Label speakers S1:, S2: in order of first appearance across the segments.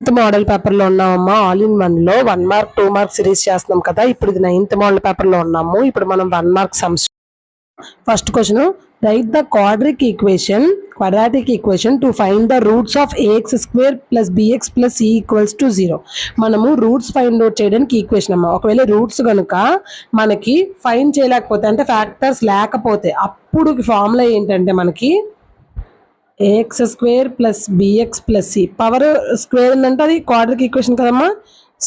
S1: Model పేపర్లో ఉన్నామమ్మా. All in one లో 1 mark 2 mark series చేస్తున్నాం కదా. ఇప్పుడు ఇది 9th మోడల్ పేపర్లో ఉన్నాము. ఇప్పుడు మనం 1 mark sums. First question, right the quadratic equation to find the roots of ax square plus bx plus c equals to 0. మనము రూట్స్ ఫైండ్ అవుట్ చేయడానికి ఈక్వేషన్ అమ్మా. ఒకవేళ రూట్స్ కనుక మనకి ఫైండ్ చేయలేకపోతే అంటే ఫ్యాక్టర్స్ లేకపోతే అప్పుడు ఫార్ములా ఏంటంటే మనకి ax square plus bx plus c. Power square ఉందంటే అది క్వాడ్రిక్ ఈక్వేషన్ కదమ్మా.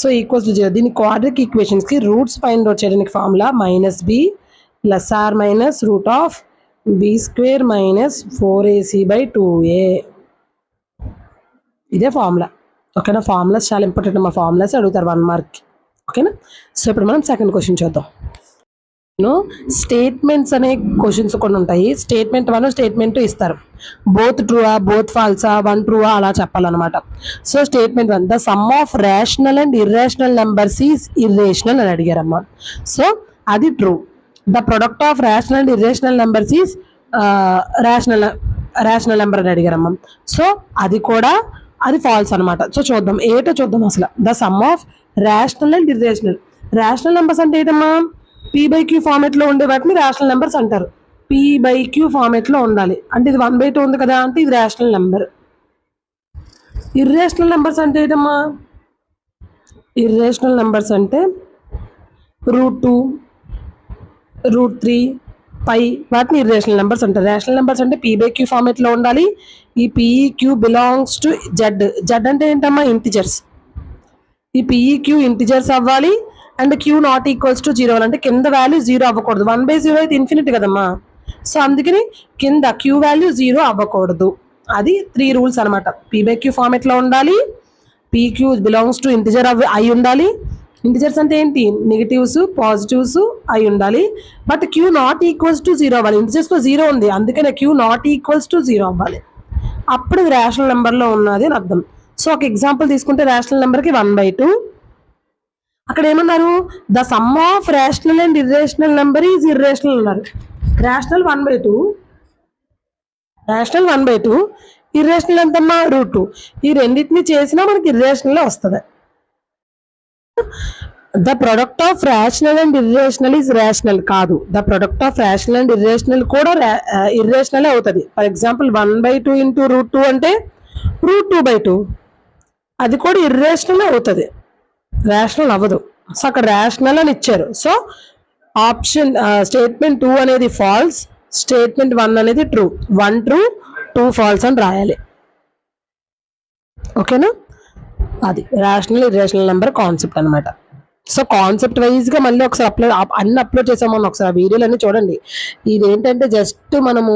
S1: So equals to 0. దీని క్వాడ్రిక్ ఈక్వేషన్స్కి రూట్స్ ఫైండ్ అవుట్ చేయడానికి formula -b plus or minus root of b square minus 4ac/2a. ఇదే ఫార్ములా. ఓకేనా. ఫార్ములాస్ చాలా ఇంపార్టెంట్ అమ్మా. ఫార్ములాస్ అడుగుతారు 1 మార్క్. ఓకేనా. సో ఇప్పుడు మనం సెకండ్ క్వశ్చన్ చూద్దాం. స్టేట్మెంట్స్ అనే క్వశ్చన్స్ కొన్ని ఉంటాయి. స్టేట్మెంట్ 1 స్టేట్మెంట్ 2 ఇస్తారు. బోత్ ట్రూవా బోత్ ఫాల్సా 1 ట్రూవా అలా చెప్పాలన్నమాట. So statement 1, the sum of rational and irrational numbers is irrational అని అడిగారమ్మా. సో అది true. The product of rational and irrational numbers is rational number అని అడిగారమ్మా. సో అది కూడా అది ఫాల్స్ అనమాట. సో చూద్దాం ఏటో చూద్దాం అసలు. The sum of rational and irrational. Rational numbers అంటే ఏంటమ్మా, p/q ఫార్మేట్లో ఉండే వాటిని రేషనల్ నెంబర్స్ అంటారు. p/q ఫార్మేట్లో ఉండాలి అంటే ఇది 1/2 ఉంది కదా అంటే ఇది రేషనల్ నెంబర్. ఇర్రేషనల్ నెంబర్స్ అంటే ఏంటమ్మా, ఇర్రేషనల్ నెంబర్స్ అంటే √2 √3 π వాటిని ఇర్రేషనల్ నెంబర్స్ అంటారు. రేషనల్ నెంబర్స్ అంటే p/q ఫార్మేట్లో ఉండాలి. ఈ p/q బిలాంగ్స్ టు z అంటే ఏంటమ్మా, ఇంటిజర్స్. ఈ p/q ఇంటిజర్స్ అవ్వాలి and q not equals to 0 అంటే కింద వాల్యూ 0 అవ్వకూడదు. 1/0 అయితే ఇన్ఫినిటీ కదమ్మా. సో అందుకని కింద q వాల్యూ 0 అవ్వకూడదు. అది 3 రూల్స్ అనమాట. p/q ఫార్మేట్లో ఉండాలి, pq బిలాంగ్స్ టు ఇంటిజర్ అయి ఉండాలి. ఇంటిజర్స్ అంటే ఏంటి, నెగిటివ్స్ పాజిటివ్స్ అయి ఉండాలి. But q not equals to 0 అవ్వాలి. ఇంటిజర్స్లో 0 ఉంది అందుకనే q నాట్ ఈక్వల్స్ టు 0 అవ్వాలి. అప్పుడు ఇది రేషనల్ నెంబర్లో ఉన్నది అని అర్థం. సో ఒక ఎగ్జాంపుల్ తీసుకుంటే రేషనల్ నెంబర్కి 1/2. అక్కడ ఏమన్నారు, the sum of rational and irrational number is irrational అన్నారు. రేషనల్ 1/2, రేషనల్ 1/2, ఇర్రేషనల్ ఎంతమ్మా √2. ఈ రెండింటిని చేసినా మనకి ఇర్రేషనల్ వస్తుంది. The product of rational and irrational is rational కాదు. The product of rational and irrational కూడా ఇర్రేషనల్ అవుతుంది. ఫర్ ఎగ్జాంపుల్ 1/2 ఇంటూ √2 అంటే √2/2. అది కూడా ఇర్రేషనల్ అవుతుంది, రేషనల్ అవ్వదు. సో అక్కడ రేషనల్ అని ఇచ్చారు. సో ఆప్షన్ స్టేట్మెంట్ 2 అనేది ఫాల్స్, స్టేట్మెంట్ 1 అనేది ట్రూ. 1 ట్రూ 2 ఫాల్స్ అని రాయాలి. ఓకేనా. అది రేషనల్ ఇర్రేషనల్ నెంబర్ కాన్సెప్ట్ అనమాట. సో కాన్సెప్ట్ వైజ్గా మళ్ళీ ఒకసారి అప్లోడ్ చేసామని ఒకసారి ఆ వీడియోలు అన్నీ చూడండి. ఇదేంటంటే జస్ట్ మనము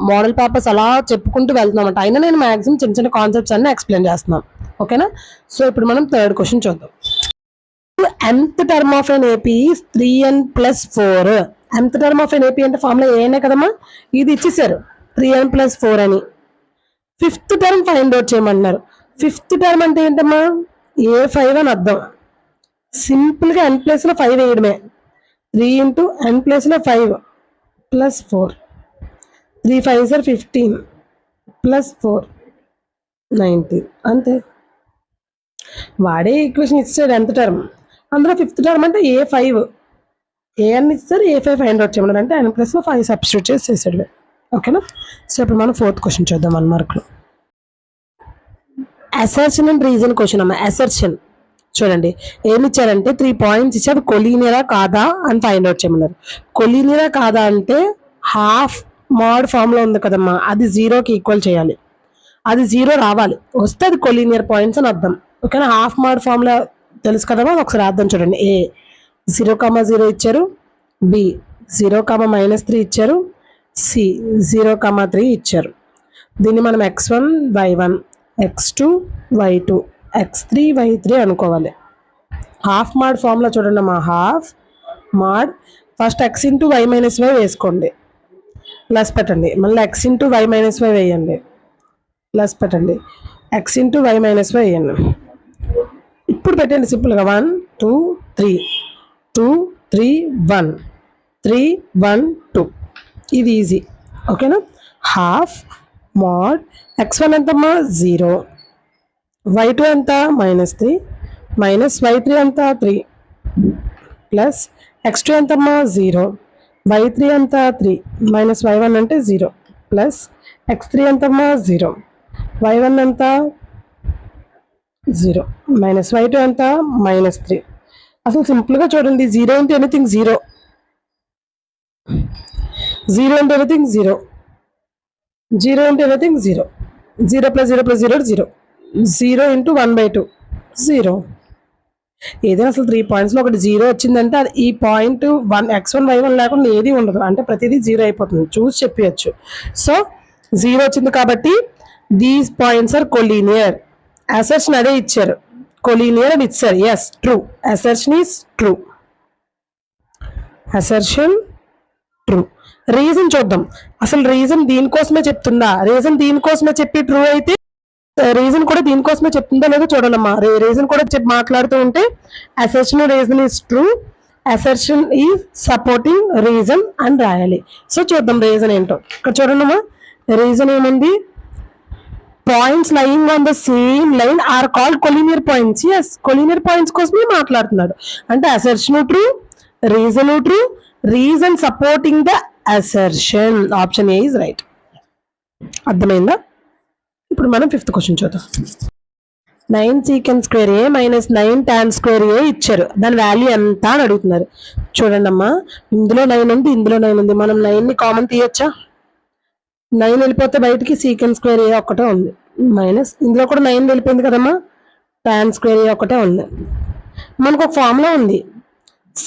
S1: మోడల్ పేపర్స్ అలా చెప్పుకుంటూ వెళ్తున్నామంట. అయినా నేను మ్యాక్సిమం చిన్న చిన్న కాన్సెప్ట్స్ అన్నీ ఎక్స్ప్లెయిన్ చేస్తున్నాం. ఓకేనా. సో ఇప్పుడు మనం థర్డ్ క్వశ్చన్ చూద్దాం. nth term of an AP 3n + 4. nth term of an AP అంటే ఫార్ములా ఏనే కదమ్మా. ఇది ఇచ్చేసారు 3n + 4 అని. 5th టర్మ్ ఫైండ్ అవుట్ చేయమన్నారు. 5th టర్మ్ అంటే ఏంటమ్మా, a5 అని అర్థం. సింపుల్గా n ప్లేస్లో 5 వేయడమే. 3 × n ప్లేస్లో 5 + 4, 3 5s are 15 + 4 19 అంతే. వాడే ఈక్వేషన్ ఇచ్చాడు nth టర్మ్. అందులో 5th టర్మ్ అంటే a5, an ఇస్తారు, a5 ఫైండ్ అవుట్ చేయమన్నారు అంటే n ప్లస్లో 5 సబ్స్టిట్యూట్ చేసేసాడు. ఓకేనా. సో ఇప్పుడు మనం 4th క్వశ్చన్ చూద్దాం 1 మార్క్లో. అసర్షన్ అండ్ రీజన్ క్వశ్చన్ అమ్మా. అసర్షన్ చూడండి ఏమి ఇచ్చారంటే 3 పాయింట్స్ ఇచ్చారు. కొలీనియరా కాదా అని ఫైండ్ అవుట్ చేయమన్నారు. కొలీనియరా కాదా అంటే హాఫ్ మోడ్ ఫామ్లో ఉంది కదమ్మా, అది 0కి ఈక్వల్ చేయాలి. అది 0 రావాలి, వస్తే అది కొలీనియర్ పాయింట్స్ అని అర్థం. ఓకేనా. హాఫ్ మోడ్ ఫామ్లో తెలుసు కదమ్మా, ఒకసారి అర్థం చూడండి. a 0,0 ఇచ్చారు, b 0,-3 ఇచ్చారు, c 0,3 ఇచ్చారు. దీన్ని మనం x1 y1 x2 y2 x3 y3 అనుకోవాలి. హాఫ్ మాడ్ ఫామ్లో చూడండి అమ్మా. Half mod first x × y - y వేసుకోండి, ప్లస్ పెట్టండి. మళ్ళీ x × y - y వేయండి, ప్లస్ పెట్టండి. x × y - y వేయండి. ఇప్పుడు పెట్టండి సింపుల్గా 1 2 3 2 3 1 3 1 2. ఇది ఈజీ. ఓకేనా. హాఫ్ మోడ్ x1 ఎంతమ్మా 0, y2 ఎంత -3 మైనస్ y3 ఎంత 3 ప్లస్ x2 ఎంతమ్మా 0 y3 ఎంత 3 మైనస్ y1 అంటే 0 ప్లస్ x3 ఎంతమ్మా 0 y1 ఎంత 0 మైనస్ y2 ఎంత -3. అసలు సింపుల్గా చూడండి, 0 into anything 0, 0 into anything 0, 0 into anything 0, 0 plus 0 plus 0 0, 0 into 1/2 0. ఏదైనా అసలు 3 పాయింట్స్లో ఒకటి 0 వచ్చిందంటే అది ఈ పాయింట్ x1 y1 లేకుండా ఏది ఉండదు, అంటే ప్రతిదీ 0 అయిపోతుంది, చూసి చెప్పచ్చు. సో 0 వచ్చింది కాబట్టి these points are collinear. Assertion అదే ఇచ్చారు, కొలీనియర్ అని ఇచ్చారు. Yes, true. Assertion is true. Assertion true. Reason చూద్దాం. అసలు రీజన్ దీనికోసమే చెప్తుందా? రీజన్ దీనికోసమే చెప్పి ట్రూ అయితే రీజన్ కూడా దీనికోసమే చెప్తుందా లేదో చూడాలమ్మా. రీజన్ కూడా మాట్లాడుతూ ఉంటే assertion reason is true, assertion is supporting reason అని రాయాలి. సో చూద్దాం రీజన్ ఏంటో. ఇక్కడ చూడండమ్మా, రీజన్ ఏముంది? Points lying on the same line are called collinear points. Yes, collinear points కోసమే మాట్లాడుతున్నాడు. అంటే assertion true, reason true, reason supporting the assertion. Option A is right. అర్థమైందా? ఇప్పుడు మనం 5th క్వశ్చన్ చూద్దాం. 9 secant square a minus 9 tan square a ఇచ్చారు. దాని value ఎంత అని అడుగుతున్నారు. చూడండి అమ్మా, ఇందులో 9 ఉంది, ఇందులో 9 ఉంది. మనం 9ని కామన్ తీయొచ్చా? 9 వెళ్ళిపోతే బయటికి secant square a ఒక్కటే ఉంది, మైనస్ ఇందులో కూడా 9 వెళ్ళిపోయింది కదమ్మా, tan square a ఒక్కటే ఉంది. మనకు ఒక ఫార్ములా ఉంది,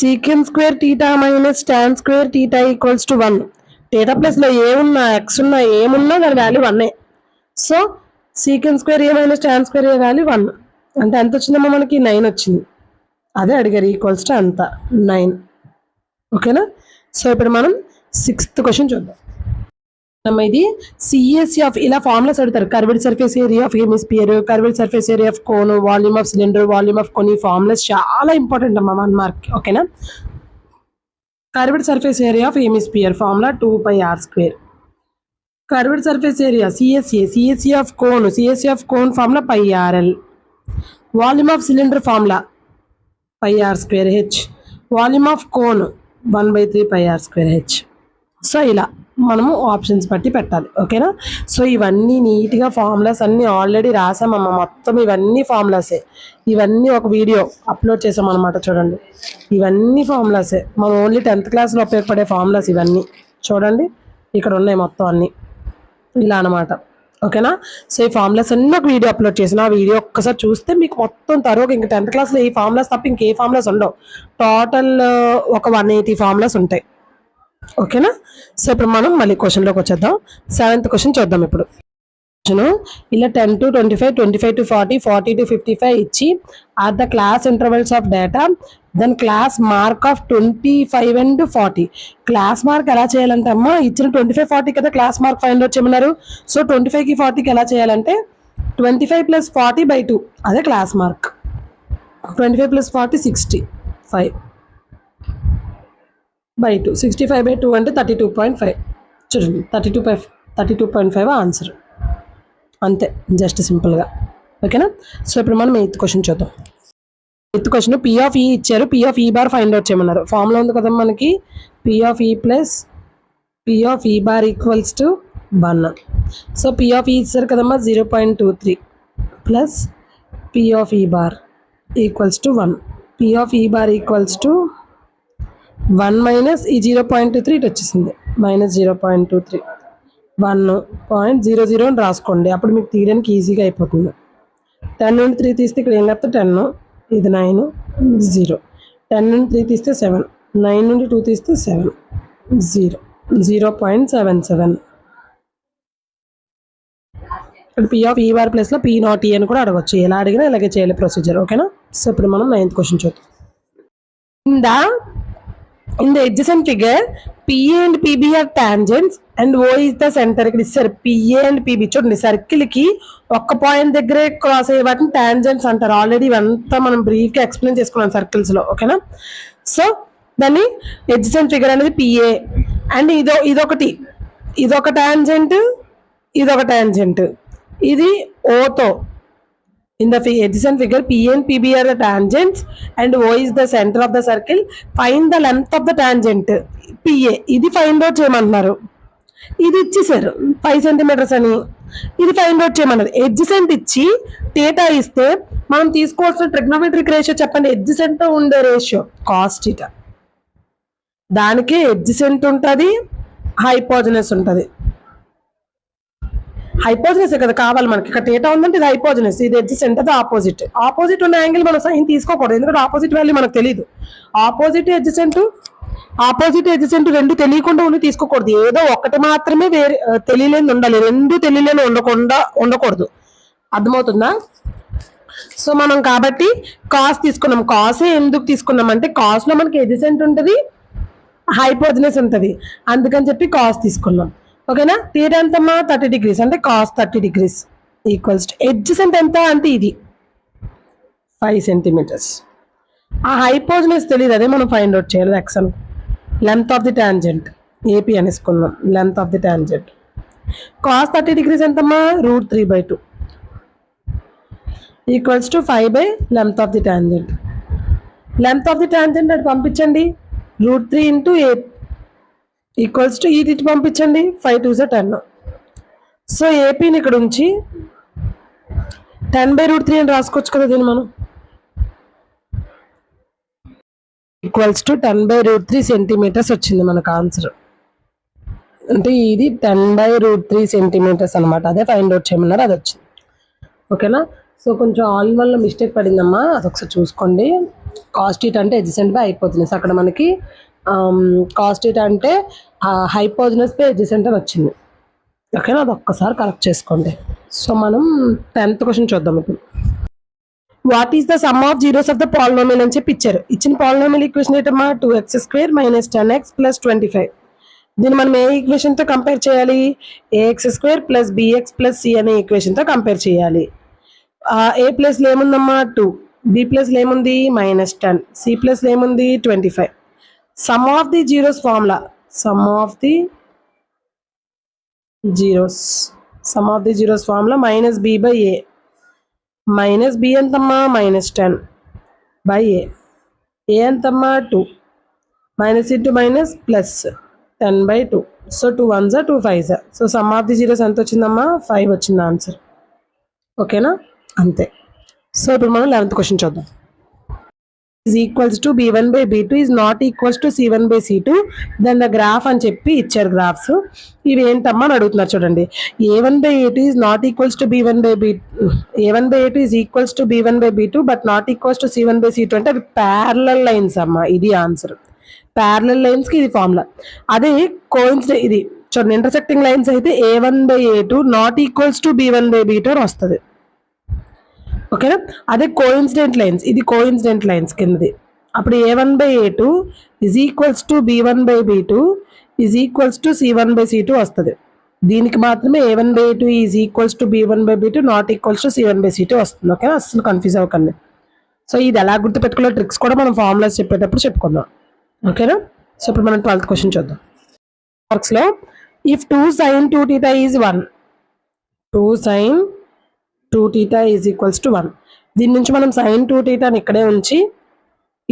S1: secant square theta minus tan square theta equals to 1. theta ప్లస్లో ఏ ఉన్నా, ఎక్స్ ఉన్నా, ఏమున్నా దాని value 1. So secant square a minus tan square a value 1 అంటే ఎంత వచ్చిందమ్మా? మనకి 9 వచ్చింది. అదే అడిగారు, ఈక్వల్స్ టు అంత 9. ఓకేనా? సో ఇప్పుడు మనం 6th క్వశ్చన్ చూద్దాం. ఇది సిఎస్సి ఆఫ్ ఇలా ఫార్ములాస్ అడుగుతారు. Curved surface area of hemisphere, curved surface area of cone, volume of cylinder, volume of cone. ఈ ఫార్ములాస్ చాలా ఇంపార్టెంట్ అమ్మా 1 మార్క్. ఓకేనా? Curved surface area of hemisphere formula 2πr². Curved surface area CSA of cone formula πrl. Volume of cylinder formula πr²h. Volume of cone 1/3πr²h. So ఇలా మనము options బట్టి పెట్టాలి. ఓకేనా? So ఇవన్నీ నీట్గా ఫార్ములాస్ అన్నీ ఆల్రెడీ రాసామమ్మ. మొత్తం ఇవన్నీ ఫార్ములాసే. ఇవన్నీ ఒక వీడియో అప్లోడ్ చేసామన్నమాట. చూడండి, ఇవన్నీ ఫార్ములాసే. మనం ఓన్లీ 10th క్లాస్లో ఉపయోగపడే ఫార్ములాస్ ఇవన్నీ. చూడండి, ఇక్కడ ఉన్నాయి మొత్తం అన్నీ ఇలా అనమాట. ఓకేనా? సో ఈ ఫార్ములాస్ అన్నీ ఒక వీడియో అప్లోడ్ చేసిన, ఆ వీడియో ఒక్కసారి చూస్తే మీకు మొత్తం తరువాత ఇంకా 10th క్లాస్లో ఈ ఫార్ములాస్ తప్ప ఇంకే ఫార్ములాస్ ఉండవు. టోటల్ ఒక 180 ఫార్ములాస్ ఉంటాయి. ఓకేనా? సో ఇప్పుడు మనం మళ్ళీ క్వశ్చన్లోకి వచ్చేద్దాం. 7th క్వశ్చన్ చూద్దాం. ఇప్పుడు ఇలా 10 to 25, 25 to 40, 40 to 55 ఇచ్చి are the class intervals of data, then class mark of 25 and 40. Class mark ఎలా చేయాలంటే అమ్మా, ఇచ్చిన 25, 40 కదా క్లాస్ మార్క్ ఫైండ్ అవుట్ చేయమన్నారు. సో 25కి 40కి ఎలా చేయాలంటే 25 + 40/2 అదే క్లాస్ మార్క్. 25 + 40 65/2, 65/2 అంటే 32.5. చూడండి, 32.5 ఆన్సర్. అంతే, జస్ట్ సింపుల్గా. ఓకేనా? సో ఇప్పుడు మనం 8th క్వశ్చన్ చూద్దాం. 8th క్వశ్చన్ పి ఆఫ్ ఈ ఇచ్చారు, పి ఆఫ్ ఈ బార్ ఫైండ్ అవుట్ చేయమన్నారు. ఫార్ములా ఉంది కదా మనకి, పి ఆఫ్ ఈ ప్లస్ పి ఆఫ్ ఈ bar equals to 1. So P of ఈ ఇచ్చారు కదమ్మా 0.23 ప్లస్ పి ఆఫ్ ఈ bar equals to 1. P of ఈ బార్ ఈక్వల్స్ టు 1 మైనస్ ఈ 0.23 ఇటు వచ్చేసింది, -0.23, 1.00 అని రాసుకోండి. అప్పుడు మీకు తీయడానికి ఈజీగా అయిపోతుంది. 10 నుండి 3 తీస్తే ఇక్కడ ఏం లేకపోతే 10, ఇది 9, 0. 10 నుండి 3 తీస్తే 7, 9 నుండి 2 తీస్తే 7, 0, 0.77. ఇక్కడ పి ఆఫ్ ఈ బార్ ప్లేస్లో పి నాట్ ఈ అని కూడా అడగచ్చు. ఎలా అడిగినా ఇలాగే చేయాలి ప్రొసీజర్. ఓకేనా? సో ఇప్పుడు మనం 9th క్వశ్చన్ చూద్దాం. In the adjacent figure, PA and PB are tangents and O is the center. ఇక్కడ ఇస్తారు PA and PB. చూడండి, సర్కిల్ కి ఒక్క పాయింట్ దగ్గరే క్రాస్ అయ్యే వాటిని టాంజెంట్స్ అంటారు. ఆల్రెడీ ఇవంతా మనం బ్రీఫ్ గా ఎక్స్ప్లెయిన్ చేసుకున్నాం సర్కిల్స్ లో. ఓకేనా? సో దాన్ని adjacent ఫిగర్ అనేది PA అండ్ ఇదొక టాంజెంట్, ఇదొక టాంజెంట్. ఇది ఓతో, In the adjacent figure, P and PB are the tangents and O is the center of the circle. Find the length of the tangent PA. ఇది find out చేయమంటున్నారు. ఇది ఇచ్చేసారు 5 centimetres అని. ఇది find out చేయమన్నారు. Adjacent ఇచ్చి theta ఇస్తే మనం తీసుకోవాల్సిన ట్రిగ్నోమెట్రిక్ రేషియో చెప్పండి. ఎడ్జసెంట్ ఉండే రేషియో కాస్ థీటా. దానికి ఎడ్జసెంట్ ఉంటుంది, హైపోజనస్ ఉంటుంది. హైపోజనస్ కదా కావాలి మనకి. ఇక్కడ థీటా ఉందంటే ఇది హైపోజనస్, ఇది ఎడ్జసెంట్, అది ఆపోజిట్. ఆపోజిట్ ఉన్న యాంగిల్ మనం సైన్ తీసుకోకూడదు, ఎందుకంటే ఆపోజిట్ వాల్యూ మనకు తెలియదు. ఆపోజిట్ ఎడ్జసెంట్ రెండు తెలియకుండా ఉండి తీసుకోకూడదు. ఏదో ఒకటి మాత్రమే వేరే తెలియలేని ఉండాలి, రెండు తెలియలేని ఉండకూడదు. అర్థమవుతుందా? సో మనం కాబట్టి కాస్ తీసుకున్నాం. కాసే ఎందుకు తీసుకున్నాం అంటే కాస్ లో మనకి ఎడ్జసెంట్ ఉంటుంది, హైపోజనస్ ఉంటుంది, అందుకని చెప్పి కాస్ తీసుకున్నాం. ఓకేనా? థీటా ఎంతమ్మా 30 degrees అంటే cos 30 degrees equals to adjacent ఎంత అంటే ఇది 5 సెంటీమీటర్స్. ఆ హైపోజనస్ తెలియదు, అదే మనం ఫైండ్ అవుట్ చేయాలి. ఎక్స్ అని length of the tangent AP అనేసుకుందాం. Length of the tangent cos 30 degrees ఎంతమ్మా √3/2 equals to 5 length of the tangent. Length of the tangent అది పంపించండి, √3 × 8 ఈక్వల్స్ టు ఇది పంపించండి, 5 2 10. సో ఏపీని ఇక్కడ ఉంచి 10/√3 అని రాసుకోవచ్చు కదా దీన్ని మనం. ఈక్వల్స్ టు 10/√3 సెంటీమీటర్స్ వచ్చింది మనకు ఆన్సర్. అంటే ఇది 10/√3 సెంటీమీటర్స్ అనమాట. అదే ఫైండ్ అవుట్ చేయమన్నారు, అది వచ్చింది. ఓకేనా? సో కొంచెం ఆల్ వల్ల మిస్టేక్ పడిందమ్మా, అదొకసారి చూసుకోండి. కాస్ థీటా అంటే ఎడ్జసెంట్ బై హైపోజనస్, అక్కడ మనకి కాస్ థీటా అంటే హైపోజనస్ బై ఎడ్జసెంట్ అని వచ్చింది. ఓకేనా? అది ఒక్కసారి కరెక్ట్ చేసుకోండి. సో మనం 10th క్వశ్చన్ చూద్దాం ఇప్పుడు. What is the sum of zeros of the polynomial అని చెప్పి ఇచ్చారు. ఇచ్చిన పాలినోమియల్ ఈక్వేషన్ ఏంటమ్మా 2x² - 10x + 25. దీన్ని మనం ఏ ఈక్వేషన్తో కంపేర్ చేయాలి? ax² + bx + c అనే ఈక్వేషన్తో కంపేర్ చేయాలి. ఏ ప్లేస్లో ఏముందమ్మా 2, బి ప్లేస్లో ఏముంది -10, సి ప్లేస్లో ఏముంది 25. Some of the zeros formula, some of the zeros formula -b/a. -b ఎంతమ్మా -10/a. a ఎంతమ్మా 2, -* +10/2. So 2 1s 2 5s. So some of the zeros ఎంత వచ్చిందమ్మా 5 వచ్చింది ఆన్సర్. ఓకేనా? అంతే. సో ఇప్పుడు మనం 11th క్వశ్చన్ చూద్దాం. is equals to b1/b2 is not equals to c1/c2, then the graph అని చెప్పి ఇచ్చారు గ్రాఫ్స్. ఇవి ఏంటమ్మా అని అడుగుతున్నారు చూడండి. a1/a2 is not equals to a1/a2 is equals to b1/b2 but not equals to c1/c2 అంటే అవి ప్యారలల్ లైన్స్ అమ్మా. ఇది ఆన్సర్. ప్యారలల్ లైన్స్ కి ఇది ఫార్ములా. అదే కోయిన్సిడెంట్ ఇది చూడండి, ఇంటర్సెక్టింగ్ లైన్స్ అయితే a1/a2 not equals to b1/b2 అని వస్తుంది. ఓకేనా? అదే కోయిన్సిడెంట్ లైన్స్, ఇది కోయిన్సిడెంట్ లైన్స్ కిందది. అప్పుడు a1/a2 is equals to b1/b2 is equals to c1/c2 వస్తుంది. దీనికి మాత్రమే a1/a2 is equals to b1/b2 not equals to c1/c2 వస్తుంది. ఓకేనా? అసలు కన్ఫ్యూజ్ అవ్వకండి. సో ఇది ఎలా గుర్తుపెట్టుకోవాలో ట్రిక్స్ కూడా మనం ఫార్ములాస్ చెప్పేటప్పుడు చెప్పుకుందాం. ఓకేనా? సో ఇప్పుడు మనం 12th క్వశ్చన్ చూద్దాం. మార్క్స్లో if 2 sin 2θ is 1, 2 sin 2θ is equals to 1. దీని నుంచి మనం sin 2θ ఇక్కడే ఉంచి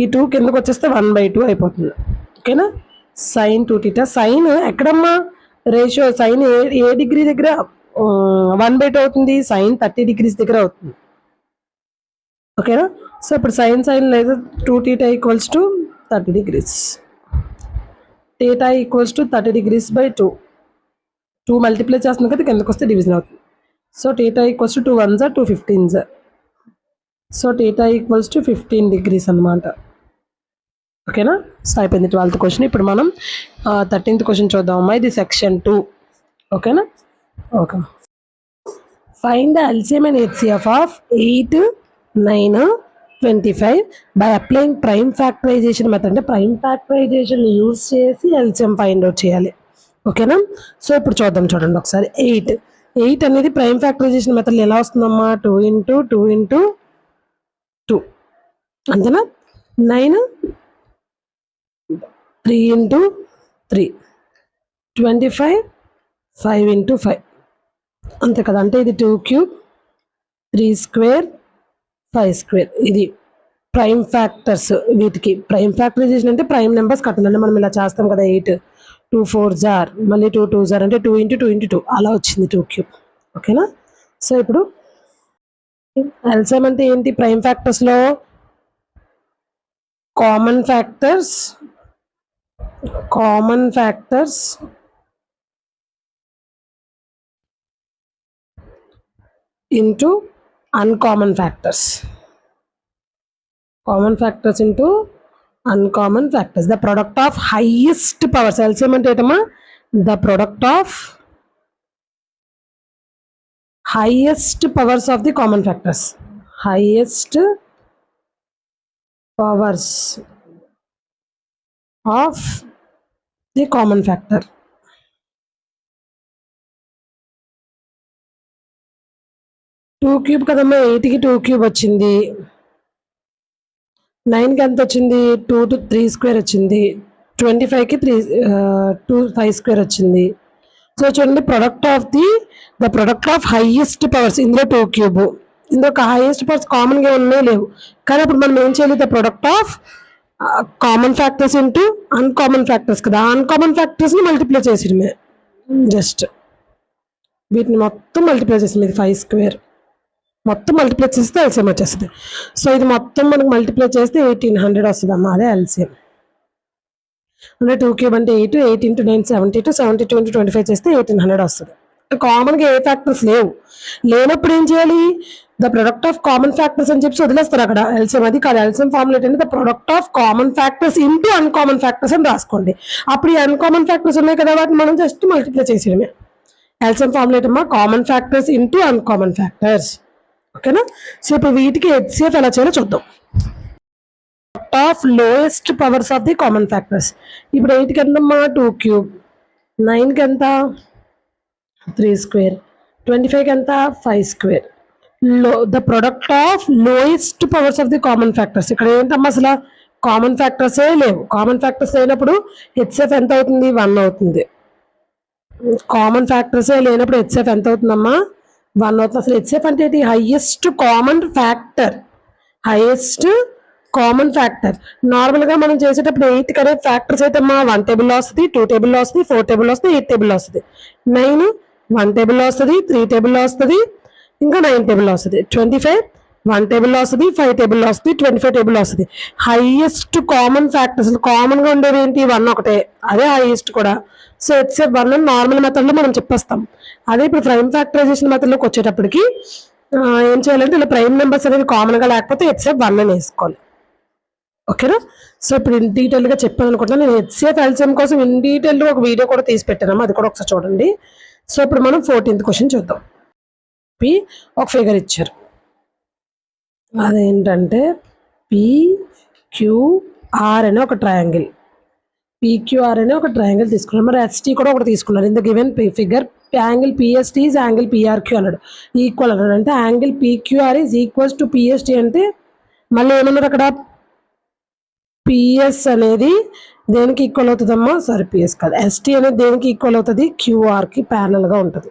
S1: ఈ 2 కిందకు వచ్చేస్తే 1/2 అయిపోతుంది. ఓకేనా? sin 2θ. సైన్ ఎక్కడమ్మా రేషియో, సైన్ ఏ డిగ్రీ దగ్గర 1/2 అవుతుంది? sin 30 degrees దగ్గర అవుతుంది. ఓకేనా? సో ఇప్పుడు sin లేదు 2θ equals to 30 degrees. θ equals to 30 degrees by 2. 2 multiply చేస్తుంది కదా, కిందకు వస్తే డివిజన్ అవుతుంది. So θ equals to 2 1s 2 15s. So θ equals to 15 degrees అనమాట. ఓకేనా? సో అయిపోయింది 12th క్వశ్చన్. ఇప్పుడు మనం 13th క్వశ్చన్ చూద్దామమ్మా. ఇది సెక్షన్ 2. ఓకేనా? Okay. Find the LCM and HCF of 8, 9, 25 by applying prime factorisation method. అంటే ప్రైమ్ ఫ్యాక్టరైజేషన్ యూజ్ చేసి ఎల్సిఎం ఫైండ్ అవుట్ చేయాలి. ఓకేనా? సో ఇప్పుడు చూద్దాం, చూడండి ఒకసారి. 8 అనేది ప్రైమ్ ఫ్యాక్టరైజేషన్ మెథడ్ ఎలా వస్తుందమ్మా 2 × 2 × 2 అంతేనా? 9 3 × 3, 25 5 × 5 అంతే కదా. అంటే ఇది 2³ 3² 5 స్క్వేర్. ఇది ప్రైమ్ ఫ్యాక్టర్స్. వీటికి ప్రైమ్ ఫ్యాక్టరైజేషన్ అంటే ప్రైమ్ నెంబర్స్ కట్టాలంటే మనం ఇలా చేస్తాం కదా, 8 2 4 జార్, మళ్ళీ 2 2 జార్ అంటే 2 × 2 × 2 అలా వచ్చింది 2 క్యూబ్. ఓకేనా. సో ఇప్పుడు ఎల్సిఎం అంటే ఏంటి, ప్రైమ్ ఫ్యాక్టర్స్లో common factors into uncommon factors. Common factors into uncommon factors. The product of highest powers. LCM అంటే ఏంటమ్మా, the product of highest powers of the common factors. Highest powers of the common factor. 2 cube కదమ్మా, 8కి 2 cube వచ్చింది. 9కి ఎంత వచ్చింది, 2 to 3 square వచ్చింది. 25కి 5 square వచ్చింది. So చూడండి, the product of highest powers. ఇందులో 2 క్యూబ్, ఇందులో హైయెస్ట్ పవర్స్ కామన్గా ఉన్నాయి లేవు. కానీ ఇప్పుడు మనం ఏం చేయాలి, the product of common factors into uncommon factors కదా, అన్కామన్ ఫ్యాక్టర్స్ని మల్టిప్లై చేసేయడమే. జస్ట్ వీటిని మొత్తం మల్టిప్లై చేసింది. ఇది 5 స్క్వేర్ మొత్తం మల్టిప్లై చేస్తే ఎల్సిఎం వచ్చేస్తుంది. సో ఇది మొత్తం మనకు మల్టిప్లై చేస్తే 1800 వస్తుంది అమ్మా, అదే ఎల్సిఎం. అంటే 2 క్యూబ్ అంటే 8, 8 × 9 72, 72 × 25 చేస్తే 1800 వస్తుంది. కామన్గా ఏ ఫ్యాక్టర్స్ లేనప్పుడు ఏం చేయాలి, the product of common factors అని చెప్పి వదిలేస్తారు అక్కడ. ఎల్సిఎం అది కాదు, ఎల్సిఎం ఫార్ములా ఏంటంటే the product of common factors into uncommon factors అని రాసుకోండి. అప్పుడు ఈ అన్కామన్ ఫ్యాక్టర్స్ ఉన్నాయి కదా, వాటిని మనం జస్ట్ మల్టిప్లై చేసేయడమే. ఎల్సిఎం ఫార్ములా ఏంటమ్మా, common factors into uncommon factors. ఓకేనా. సో ఇప్పుడు వీటికి హెచ్సిఎఫ్ ఎలా చేయాలో చూద్దాం. Of lowest powers of the common factors. ఇప్పుడు 8కి ఎంతమ్మా, 2 క్యూబ్, 9కి ఎంత 3 స్క్వేర్, 25కి ఎంత 5 square. The product of lowest powers of the common factors. ఇక్కడ ఏంటమ్మా, అసలు కామన్ ఫ్యాక్టర్సే లేవు. కామన్ ఫ్యాక్టర్స్ లేనప్పుడు హెచ్సిఎఫ్ ఎంత అవుతుంది, 1 అవుతుంది. కామన్ ఫ్యాక్టర్సే లేనప్పుడు హెచ్సిఎఫ్ ఎంత అవుతుందమ్మా, 1 అవుతుంది. అసలు హెచ్సిఎఫ్ అంటే ఏంటి, highest common factor. Highest common factor. నార్మల్గా మనం చేసేటప్పుడు 8 అనే ఫ్యాక్టర్స్ అయితే అమ్మా 1 టేబుల్లో వస్తుంది, 2 టేబుల్లో వస్తుంది, 4 టేబుల్లో వస్తుంది, 8 టేబుల్లో వస్తుంది. 9 1 టేబుల్లో వస్తుంది, 3 టేబుల్లో వస్తుంది, ఇంకా 9 టేబుల్లో వస్తుంది. 25 1 టేబుల్లో వస్తుంది, 5 టేబుల్లో వస్తుంది, 25 టేబుల్లో వస్తుంది. హైయెస్ట్ కామన్ ఫ్యాక్టర్స్ కామన్గా ఉండేది ఏంటి, 1 ఒకటే, అదే హైయెస్ట్ కూడా. సో హెచ్సిఎఫ్ 1 అని నార్మల్ మెథడ్లో మనం చెప్పేస్తాం. అదే ఇప్పుడు ప్రైమ్ ఫ్యాక్టరైజేషన్ మెథడ్లోకి వచ్చేటప్పటికి ఏం చేయాలంటే ఇలా ప్రైమ్ నెంబర్స్ అనేది కామన్గా లేకపోతే హెచ్సిఎఫ్ 1 అని వేసుకోవాలి. ఓకేనా. సో ఇప్పుడు ఇన్ డీటెయిల్గా చెప్పాను అనుకుంటున్నాను. నేను హెచ్సిఎఫ్ ఎల్సిఎం కోసం ఇన్ డీటెయిల్గా ఒక వీడియో కూడా తీసి పెట్టాను, అది కూడా ఒకసారి చూడండి. సో ఇప్పుడు మనం 14th క్వశ్చన్ చూద్దాం. ఒక ఫిగర్ ఇచ్చారు, అదేంటంటే PQR అనే ఒక ట్రయాంగిల్. PQR అనే ఒక ట్రయాంగిల్ తీసుకున్నారు. మరి ST కూడా ఒకటి తీసుకున్నారు. In the given figure angle PST is angle PRQ అన్నాడు. ఈక్వల్ అన్నాడు. అంటే angle PQR is equals to PST అంటే మళ్ళీ ఏమన్నారు అక్కడ, PS అనేది దేనికి ఈక్వల్ అవుతుందమ్మా, సారీ PS కాదు, ST అనేది దేనికి ఈక్వల్ అవుతుంది, QRకి ప్యారలల్గా ఉంటుంది.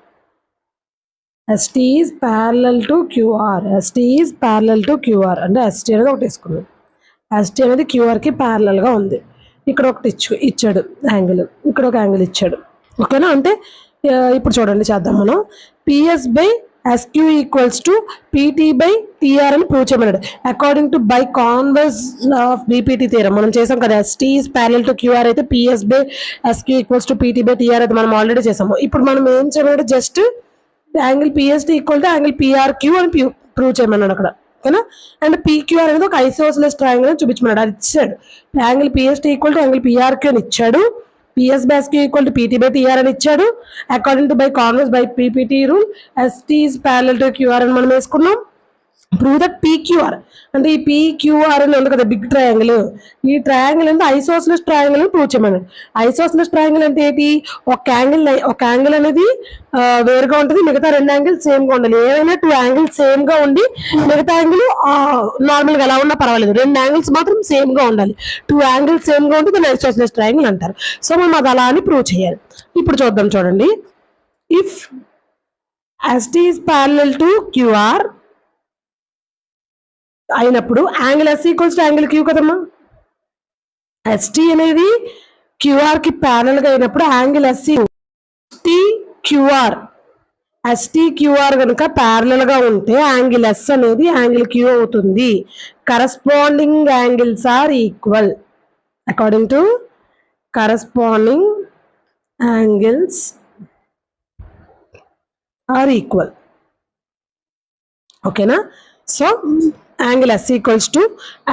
S1: ST is parallel to QR. ST is parallel to QR అంటే ST అనేది ఒకటి తీసుకున్నాం. ST అనేది QRకి ప్యారలల్గా ఉంది. ఇక్కడ ఒకటి ఇచ్చాడు యాంగిల్, ఇక్కడ ఒక యాంగిల్ ఇచ్చాడు. ఓకేనా. అంటే ఇప్పుడు చూడండి చేద్దాం మనం. PS/SQ ఈక్వల్స్ టు PT/TR అని ప్రూవ్ చేయమన్నాడు according to buy converse of BPT theorem. మనం చేసాం కదా, ST is parallel to QR అయితే PS/SQ ఈక్వల్స్ టు PT/TR అయితే మనం ఆల్రెడీ చేసాము. ఇప్పుడు మనం ఏం చేయమన్నాడు, just angle PST equal to angle PRQ అని ప్రూవ్ చేయమన్నాడు అక్కడ. ఓకేనా. అండ్ PQR అనేది ఒక ఐసోసెలస్ ట్రయాంగిల్ అని చూపించమన్నాడు, అది ఇచ్చాడు. Angle PST equal to angle PRQ అని ఇచ్చాడు. PS/SQ ఈక్వల్ టు PT/TR అని ఇచ్చాడు. According to buy converse by PPT rule ST is parallel to QR అని మనం వేసుకున్నాం. ప్రూవ్ దట్ PQR అంటే ఈ PQR అని ఉంది కదా బిగ్ ట్రయాంగిల్, ఈ ట్రయాంగిల్ అంటే ఐసోసెలస్ ట్రయాంగిల్ అని ప్రూవ్ చేయమన్నాడు. ఐసోసెలస్ ట్రయాంగిల్ అంటే ఏంటి, ఒక యాంగిల్ అనేది వేరుగా ఉంటుంది, మిగతా 2 యాంగిల్స్ సేమ్గా ఉండాలి. ఏదైనా 2 యాంగిల్స్ సేమ్గా ఉండి మిగతా యాంగిల్ నార్మల్గా ఎలా ఉన్నా పర్వాలేదు, 2 యాంగిల్స్ మాత్రం సేమ్గా ఉండాలి. 2 యాంగిల్స్ సేమ్గా ఉంటే దాన్ని ఐసోసెలస్ ట్రయాంగిల్ అంటారు. సో మనం అది అలా అని ప్రూవ్ చేయాలి. ఇప్పుడు చూద్దాం, చూడండి. If ST is parallel to QR అయినప్పుడు angle S equals to angle Q కదమ్మా. ఎస్టీ అనేది క్యూఆర్ కి ప్యారల్ గా అయినప్పుడు angle SC QR ST QR కనుక ప్యారలల్ గా ఉంటే యాంగిల్ ఎస్ అనేది యాంగిల్ క్యూ అవుతుంది. Corresponding angles are equal according to corresponding angles are equal. ఓకేనా? So angle S equals to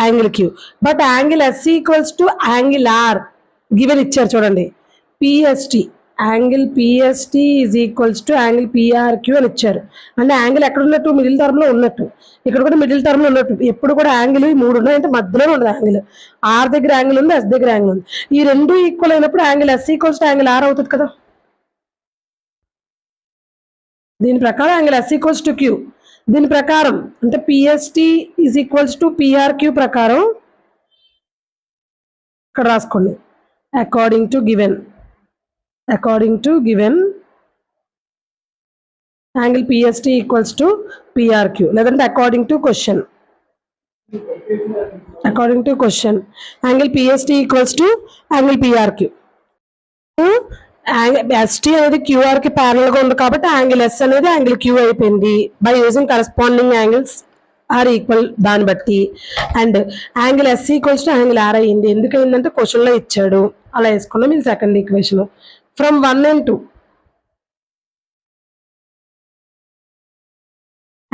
S1: angle Q. But angle S equals to angle R given ఇచ్చారు చూడండి. PST angle PST is equals to angle PRQ అని ఇచ్చారు. అంటే angle ఎక్కడ ఉన్నట్టు? Middle term లో ఉన్నట్టు. ఇక్కడ కూడా మిడిల్ టర్మ్ లో ఉన్నట్టు. ఎప్పుడు కూడా యాంగిల్ ఈ మూడు ఉన్నాయంటే మధ్యలో ఉండదు యాంగిల్. ఆర్ దగ్గర యాంగిల్ ఉంది, ఎస్ దగ్గర యాంగిల్ ఉంది. ఈ రెండు ఈక్వల్ అయినప్పుడు angle S equals to angle R అవుతుంది కదా. దీని ప్రకారం angle S equals to Q. దీని ప్రకారం అంటే PST is equals to PRQ ప్రకారం ఇక్కడ రాసుకోండి. According to given angle PST equals to PRQ. లేదంటే according to question angle PST equals to angle PRQ. ST అనేది క్యూఆర్ కి ప్యారల్ గా ఉంది కాబట్టి యాంగిల్ ఎస్ అనేది యాంగిల్ క్యూ అయిపోయింది by using corresponding angles are equal. దాన్ని బట్టి and angle S equals to angle R అయ్యింది. ఎందుకయిందంటే క్వశ్చన్ లో ఇచ్చాడు, అలా వేసుకున్నాం. ఇది second equation. From 1 and 2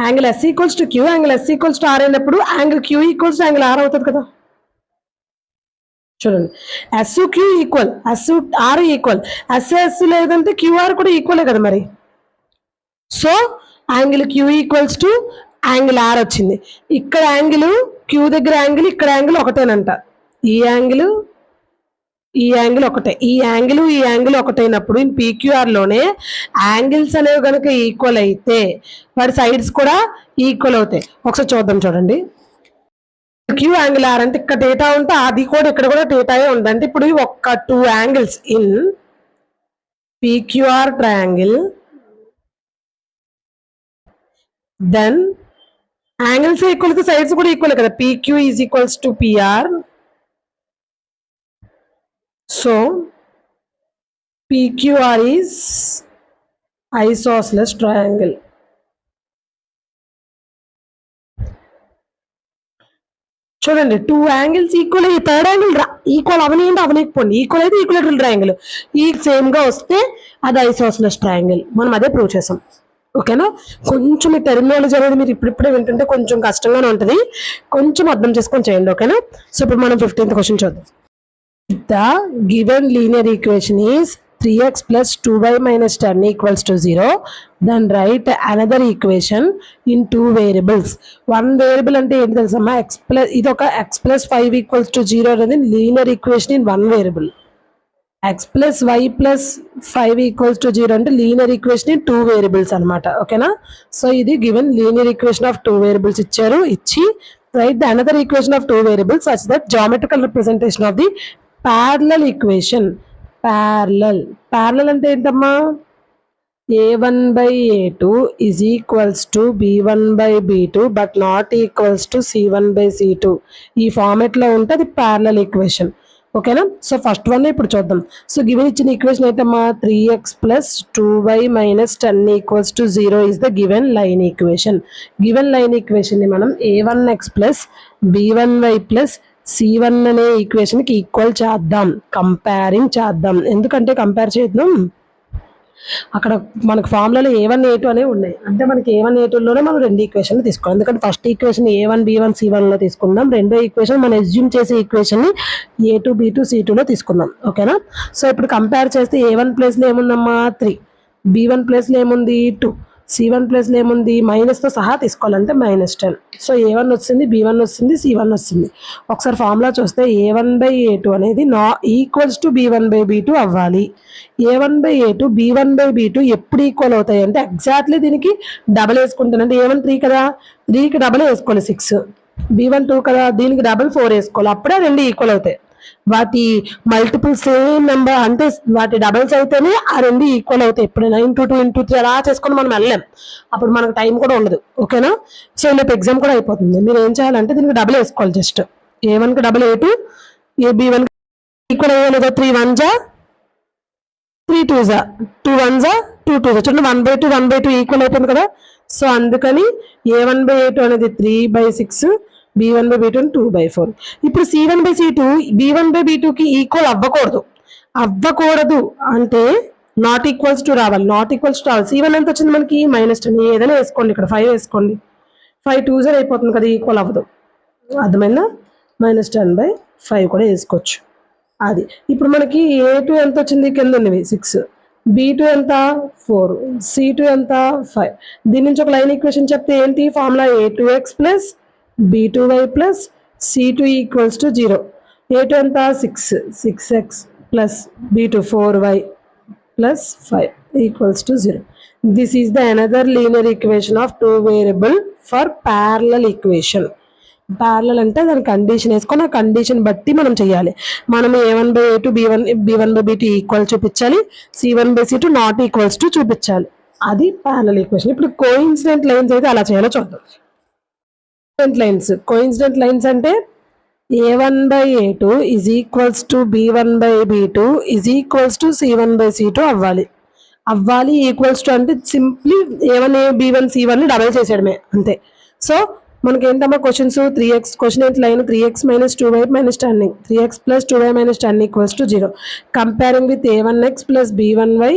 S1: angle S equals to Q, angle S equals to R అయినప్పుడు angle Q equals to angle R అవుతుంది కదా. చూడండి, S Q equal, S R equal. S లేదంటే క్యూఆర్ కూడా ఈక్వలే కదా మరి. So angle Q equals to angle are వచ్చింది. ఇక్కడ యాంగిల్ క్యూ దగ్గర యాంగిల్, ఇక్కడ యాంగిల్ ఒకటేనంట. ఈ యాంగిల్ ఒకటే. ఈ యాంగిల్ ఒకటైనప్పుడు పీక్యూఆర్ లోనే యాంగిల్స్ అనేవి కనుక ఈక్వల్ అయితే వాటి సైడ్స్ కూడా ఈక్వల్ అవుతాయి. ఒకసారి చూద్దాం. చూడండి, క్యూ యాంగిల్ ఆర్ అంటే ఇక్కడ డేటా ఉంటే అది కూడా ఇక్కడ కూడా డేటాయే ఉంది. అంటే ఇప్పుడు ఒక్క 2 angles in PQR triangle, then angles equal కి సైడ్స్ కూడా ఈక్వల్ కదా. PQ is equals to PR. So PQR is isosceles triangle. చూడండి, 2 యాంగిల్స్ ఈక్వల్ అయ్యి థర్డ్ యాంగిల్ ఈక్వల్ అవనీకపోండి. ఈక్వల్ అయితే ఈక్వలేటరల్ ట్రయాంగిల్ ఈ సేమ్ గా వస్తే అది ఐసోసెలస్ ట్రయాంగిల్. మనం అదే ప్రూవ్ చేసాం. ఓకేనా? కొంచెం ఈ టెర్మినాలజీ అనేది మీరు ఇప్పుడిప్పుడే వింటుంటే కొంచెం కష్టంగానే ఉంటుంది. కొంచెం అర్థం చేసుకొని చేయండి. ఓకేనా? సో ఇప్పుడు మనం 15th క్వశ్చన్ చూద్దాం. The given linear equation is 3x plus 2y minus 10 equals to 0. Then write another equation in 2 variables. One variable అంటే ఏంటి తెలుసమ్మా? ఇది ఒక x plus 5 equals to 0 అనేది linear equation in one variable. x plus y plus 5 equals to 0 అంటే linear equation in 2 variables అన్నమాట. ఓకేనా? So ఇది given linear equation of 2 variables ఇచ్చారు. write the another equation of 2 variables such that geometrical representation of the parallel equation. Parallel అంటే ఏంటమ్మా? a1 by a2 is equals to b1 by b2 but not equals to c1 by c2. ఈ format లో ఉంటే అది parallel equation. ఓకేనా? So first one ఇప్పుడు చూద్దాం. So given ఇచ్చిన ఈక్వేషన్ ఏంటమ్మా? 3x plus 2y minus 10 equals to 0 is the given line equation. Given line equation ని మనం a1x plus b1y plus C1 అనే ఈక్వేషన్ కి ఈక్వల్ చేద్దాం, కంపేరింగ్ చేద్దాం. ఎందుకంటే కంపేర్ చేద్దాం, అక్కడ మనకు ఫార్ములాలో A1 A2 అనేవి ఉన్నాయి. అంటే మనకి A1 A2లోనే మనం 2 ఈక్వేషన్లు తీసుకోవాలి. ఎందుకంటే first equation A1 B1 C1 లో తీసుకుందాం. రెండో ఈక్వేషన్ మనం అస్యూమ్ చేసే ఈక్వేషన్ ని A2 B2 C2 లో తీసుకుందాం. ఓకేనా? సో ఇప్పుడు కంపేర్ చేస్తే A1 ప్లేస్ లో ఏముందమ్మా? 3, B1 ప్లేస్ లో ఏముంది? 2, C1 ప్లేస్ లో ఏముంది? మైనస్తో సహా తీసుకోవాలంటే -10. సో A1 వచ్చింది, B1 వచ్చింది, C1 వచ్చింది. ఒకసారి ఫార్ములా చూస్తే A1 by A2 అనేది equals to B1 by B2 అవ్వాలి. A1 by A2 B1 by B2 ఎప్పుడు ఈక్వల్ అవుతాయి అంటే ఎగ్జాక్ట్లీ దీనికి డబల్ వేసుకుంటాను. అంటే A1 3 కదా, 3కి డబల్ వేసుకోవాలి 6, B1 2 కదా, దీనికి డబల్ 4 వేసుకోవాలి. అప్పుడే రెండు ఈక్వల్ అవుతాయి. వాటి మల్టిపుల్ సేమ్ నెంబర్ అంటే వాటి డబల్స్ అయితేనే ఆ రెండు ఈక్వల్ అవుతాయి. ఎప్పుడైనా ఇంటూ 2 ఇంటూ 3 అలా చేసుకొని మనం వెళ్ళలేం, అప్పుడు మనకు టైం కూడా ఉండదు. ఓకేనా? సో రేపు ఎగ్జామ్ కూడా అయిపోతుంది. మీరు ఏం చేయాలంటే దీనికి డబుల్ వేసుకోవాలి. Just A1కి double A2, B1 equal అయ్యే లేదా 3 1 జా 3 2 జా 2 1 జా 2 2 జా చూడండి 1/2 1/2 ఈక్వల్ అయిపోయింది కదా. సో అందుకని A1/A2 అనేది 3/6, B1/B2 2/4. ఇప్పుడు C1/C2 B1/B2కి ఈక్వల్ అవ్వకూడదు అంటే నాట్ ఈక్వల్స్ టు రావాలి. C1 ఎంత వచ్చింది మనకి -10. ఏదైనా వేసుకోండి, ఇక్కడ 5 వేసుకోండి. 5 2 0 అయిపోతుంది కదా, ఈక్వల్ అవ్వదు. అర్థమైందా? -10/5 కూడా వేసుకోవచ్చు. అది ఇప్పుడు మనకి A2 ఎంత వచ్చింది, కింద ఉన్నవి 6, B2 ఎంత 4, C2 ఎంత 5. దీని నుంచి ఒక లైన్ ఈక్వేషన్ చెప్తే ఏంటి formula? A2x plus B2y plus C2 equals to 0. A2 ఎంత 6x plus B2 4y plus 5 equals to 0. This is the another linear equation of 2 variable for parallel equation. Parallel అంటే దాని condition వేసుకొని ఆ condition బట్టి మనం చేయాలి. మనం A1/A2 B1/B2 ఈక్వల్ చూపించాలి, C1/C2 నాట్ ఈక్వల్స్ టు చూపించాలి. అది ప్యారలల్ ఈక్వేషన్. ఇప్పుడు కోఇన్సిడెంట్ లైన్స్ అయితే అలా చేయాలో చూద్దాం. కోఇన్సిడెంట్ లైన్స్ అంటే A1/A2 is equals to B1/B2 is equals to C1/C2 అవ్వాలి. ఈక్వల్స్ టు అంటే simply A1 B1 C1 double చేసేయడమే అంతే. సో మనకి ఏంటమ్మా క్వశ్చన్స్ 3x క్వశ్చన్ ఏంటి line 3x - 2y - 10, 3x + 2y - 10 equals to 0. Comparing with A1x plus B1y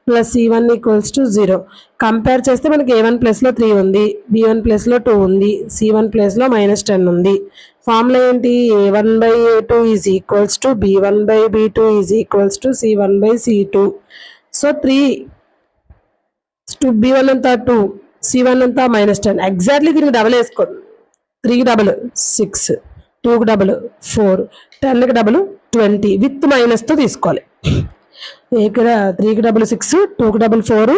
S1: plus C1 equals to 0. Compare చేస్తే మనకి A1 ప్లస్లో 3 ఉంది, B1 ప్లస్లో 2 ఉంది, C1 ప్లస్లో -10 ఉంది. ఫార్ములా ఏంటి? A1/A2 is equals to B1/B2 is equals to C1/C2. So 3 B1 అంతా 2, C1 అంతా -10. ఎగ్జాక్ట్లీ దీనికి డబల్ వేసుకోండి. 3కి డబల్ 6, 2కి డబల్ 4, 10కి డబల్ 20 విత్ మైనస్తో తీసుకోవాలి. ఇక్కడ 3కి డబల్ 6, 2కి డబల్ 4,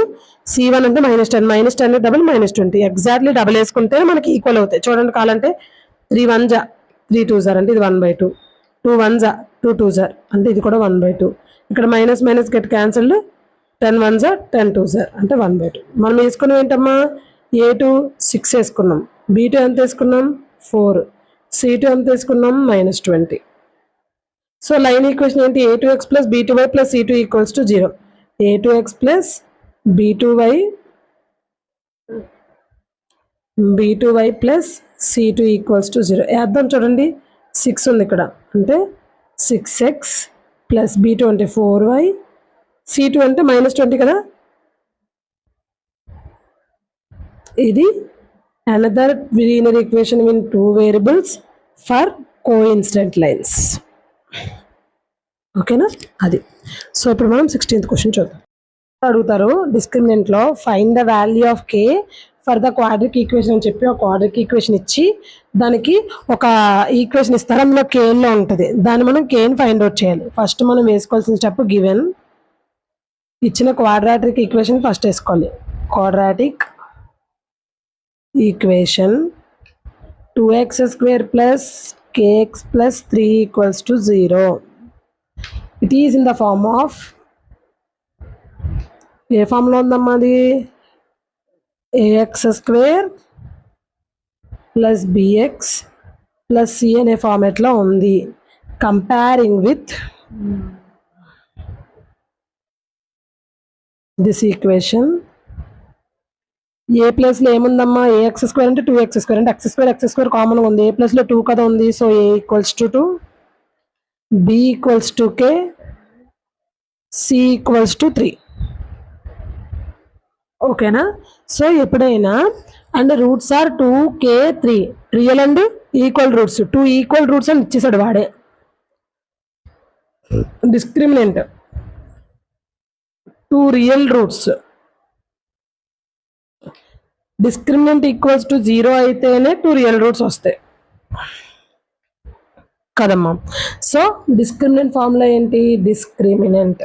S1: C1 అంటే -10, -10 డబల్ -20. ఎగ్జాక్ట్లీ డబల్ వేసుకుంటే మనకి ఈక్వల్ అవుతాయి. చూడండి కావాలంటే 3 1 జా 3 2 జార్ అంటే ఇది 1/2, 2 1 జా 2 2 జార్ అంటే ఇది కూడా 1/2. ఇక్కడ మైనస్ గెట్ క్యాన్సిల్డ్, 10 1 జా 10 2 జార్ అంటే 1/2. మనం వేసుకున్నాం ఏంటమ్మా? A2 6 వేసుకున్నాం, B2 ఎంత వేసుకున్నాం 4, C2 ఎంత వేసుకున్నాం -20. సో లైన్ ఈక్వేషన్ ఏంటి? A2x plus B2y plus C2 equals to 0. A2x plus B2y plus C2 equals to 0. వేద్దాం చూడండి, 6 ఉంది ఇక్కడ అంటే 6x ప్లస్ B2 అంటే 4y, C2 అంటే -20 కదా. ఇది another linear equation in 2 variables for coincident lines. ఓకేనా? అది. సో ఇప్పుడు మనం 16th క్వశ్చన్ చూద్దాం. అడుగుతారు డిస్క్రిమినెంట్లో find the value of K for the quadratic equation అని చెప్పి ఒక క్వాడ్రిక్ ఈక్వేషన్ ఇచ్చి దానికి ఒక ఈక్వేషన్ ఇస్తారు, అందులో Kలో ఉంటుంది. దాన్ని మనం Kని ఫైండ్ అవుట్ చేయాలి. ఫస్ట్ మనం వేసుకోవాల్సిన స్టెప్ గివెన్ ఇచ్చిన క్వాడ్రాటిక్ ఈక్వేషన్ ఫస్ట్ వేసుకోవాలి. Quadratic equation 2x² plus kx plus 3 equals to 0. It is in the form of ఏ ఫామ్లో ఉందమ్మా అది? ax² plus bx plus c అనే ఫార్మేట్లో ఉంది. కంపేరింగ్ విత్ దిస్ ఈక్వేషన్ ఏ ప్లస్లో ఏముందమ్మా? ax² అంటే 2x² అంటే x² కామన్గా ఉంది. ఏ ప్లస్లో 2 కదా ఉంది. So a equals to 2, b equals to k, c equals to 3. ఓకేనా? సో ఎప్పుడైనా and roots are 2, k, 3 real and equal roots, 2 equal roots అని ఇచ్చేసాడు వాడే. Discriminant 2 real roots, discriminant equals to 0 అయితేనే 2 రియల్ రూట్స్ వస్తాయి కదమ్మా. సో డిస్క్రిమినెంట్ ఫార్ములా ఏంటి? Discriminant